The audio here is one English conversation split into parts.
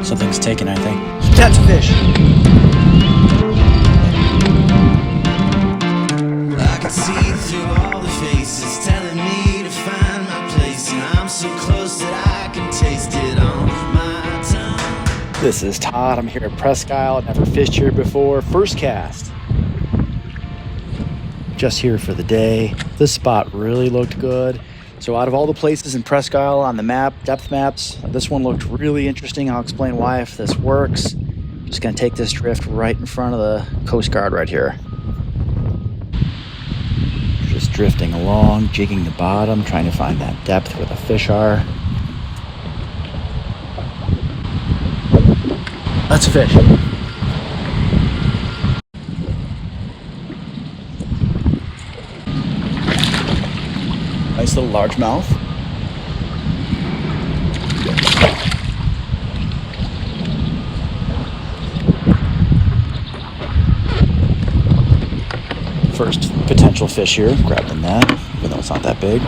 Something's taken, I think. That's a fish! I can see through all the faces telling me to find my place, and I'm so close that I can taste it on my tongue. This is Todd. I'm here at Presque. Never fished here before. First cast. Just here for the day. This spot really looked good. So out of all the places in Presque Isle on the map, depth maps, this one looked really interesting. I'll explain why if this works. Just gonna take this drift right in front of the Coast Guard right here. Just drifting along, jigging the bottom, trying to find that depth where the fish are. That's a fish. Nice little largemouth. First potential fish here, grabbed the net, even though it's not that big.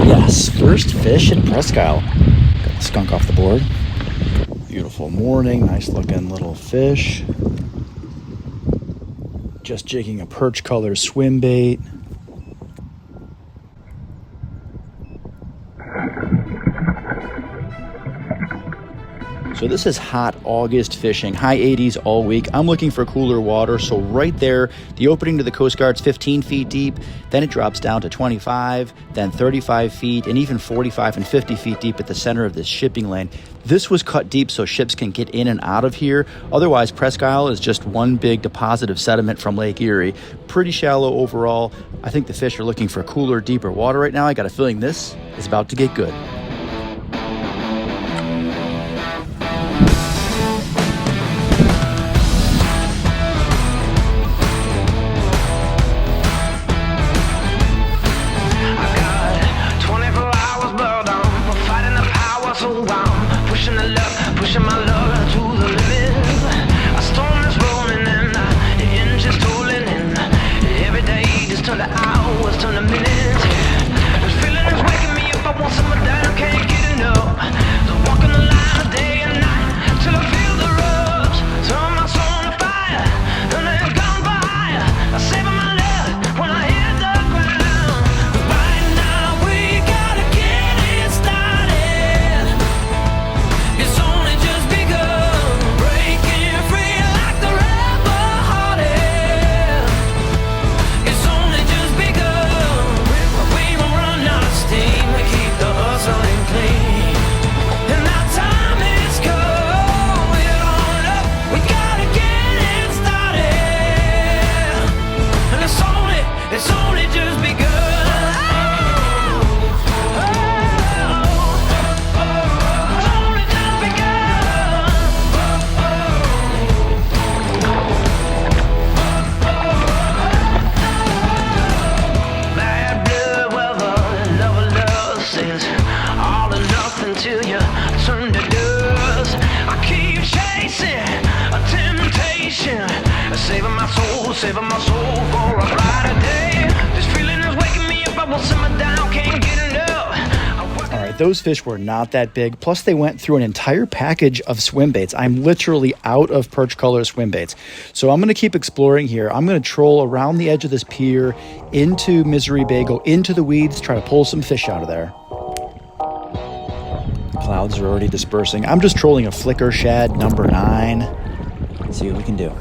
Yes, first fish at Presque Isle. Got the skunk off the board. Beautiful morning, nice looking little fish. Just jigging a perch color swim bait. So this is hot August fishing, high 80s all week. I'm looking for cooler water, so right there, the opening to the Coast Guard's 15 feet deep, then it drops down to 25, then 35 feet, and even 45 and 50 feet deep at the center of this shipping lane. This was cut deep so ships can get in and out of here. Otherwise, Presque Isle is just one big deposit of sediment from Lake Erie. Pretty shallow overall. I think the fish are looking for cooler, deeper water right now. I got a feeling this is about to get good. Saving my soul for a brighter day. This feeling is waking me up. I won't simmer down, can't get enough. All right, those fish were not that big. Plus, they went through an entire package of swim baits. I'm literally out of perch color swim baits. So I'm going to keep exploring here. I'm going to troll around the edge of this pier into Misery Bay, go into the weeds, try to pull some fish out of there. Clouds are already dispersing. I'm just trolling a flicker shad number 9. Let's see what we can do.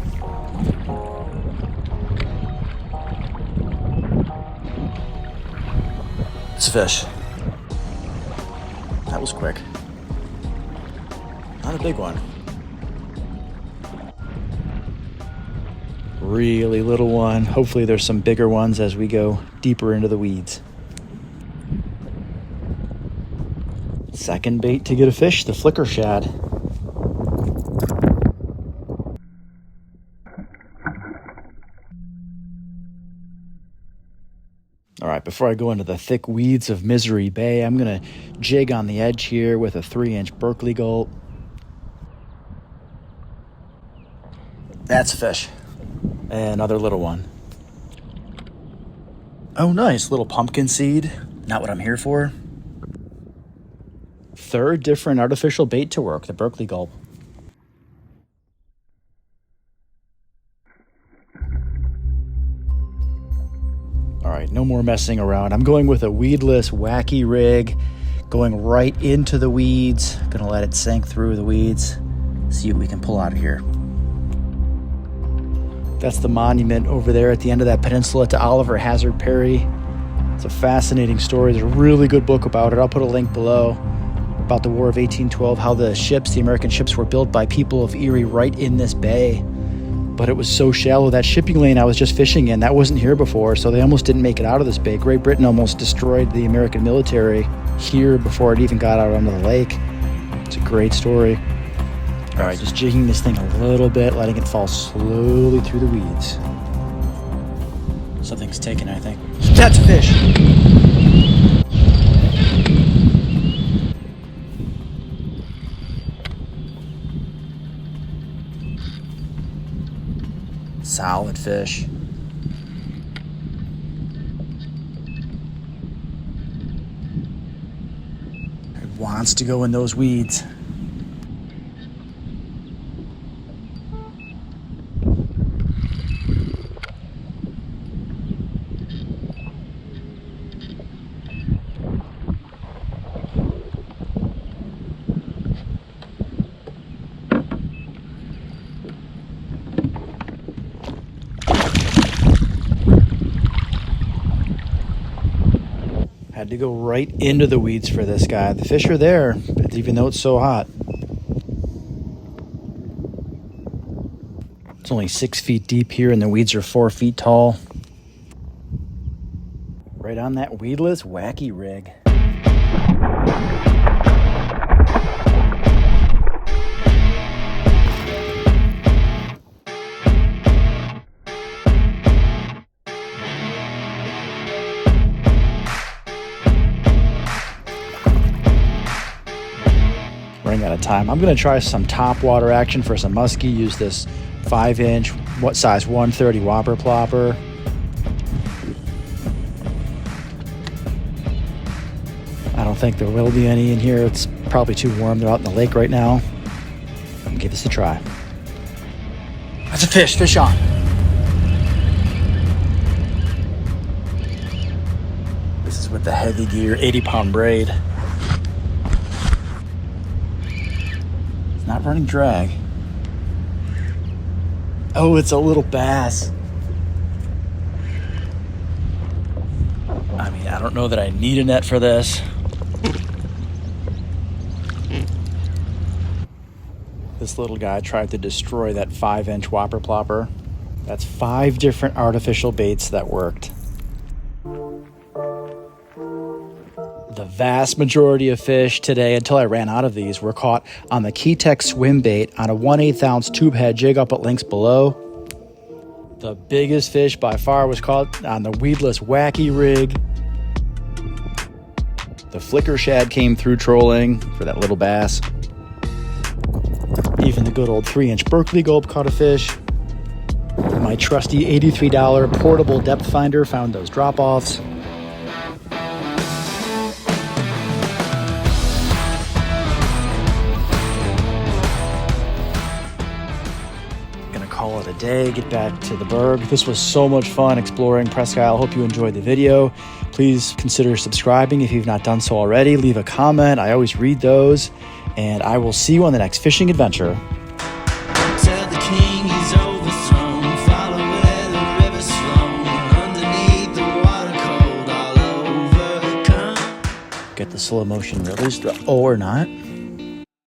It's a fish. That was quick. Not a big one. Really little one. Hopefully there's some bigger ones as we go deeper into the weeds. Second bait to get a fish, the flicker shad. All right, before I go into the thick weeds of Misery Bay, I'm going to jig on the edge here with a 3-inch Berkley Gulp. That's a fish. And another little one. Oh, nice. Little pumpkin seed. Not what I'm here for. Third different artificial bait to work, the Berkley Gulp. All right, no more messing around. I'm going with a weedless WHACKY rig, going right into the weeds. Gonna let it sink through the weeds. See what we can pull out of here. That's the monument over there at the end of that peninsula to Oliver Hazard Perry. It's a fascinating story. There's a really good book about it. I'll put a link below about the War of 1812, how the American ships were built by people of Erie right in this bay. But it was so shallow. That shipping lane I was just fishing in, that wasn't here before, so they almost didn't make it out of this bay. Great Britain almost destroyed the American military here before it even got out onto the lake. It's a great story. All right, just jigging this thing a little bit, letting it fall slowly through the weeds. Something's taken, I think. That's a fish! Solid fish. It wants to go in those weeds. Had to go right into the weeds for this guy. The fish are there, but even though it's so hot. It's only 6 feet deep here and the weeds are 4 feet tall. Right on that weedless WHACKY rig. Running out of time. I'm going to try some top water action for some muskie. Use this 5-inch, what size 130 Whopper Plopper. I don't think there will be any in here. It's probably too warm. They're out in the lake right now. I'm gonna give this a try. That's a fish. Fish on. This is with the heavy gear 80-pound braid. Not running drag. Oh, it's a little bass. I mean, I don't know that I need a net for this. This little guy tried to destroy that 5-inch Whopper Plopper. That's 5 different artificial baits that worked. The vast majority of fish today, until I ran out of these, were caught on the Keytech swim bait on a 1/8 ounce tube head jig. I'll put links below. The biggest fish by far was caught on the weedless WHACKY rig. The flicker shad came through trolling for that little bass. Even the good old 3-inch Berkley Gulp caught a fish. My trusty $83 portable depth finder found those drop-offs. Call it a day, get back to the Berg. This was so much fun exploring Presque. I hope you enjoyed the video. Please consider subscribing if you've not done so already. Leave a comment. I always read those. And I will see you on the next fishing adventure. Tell the king he's overthrown. Follow where the river's flown. Underneath the water cold, all overcome. Get the slow motion released. Oh, or not.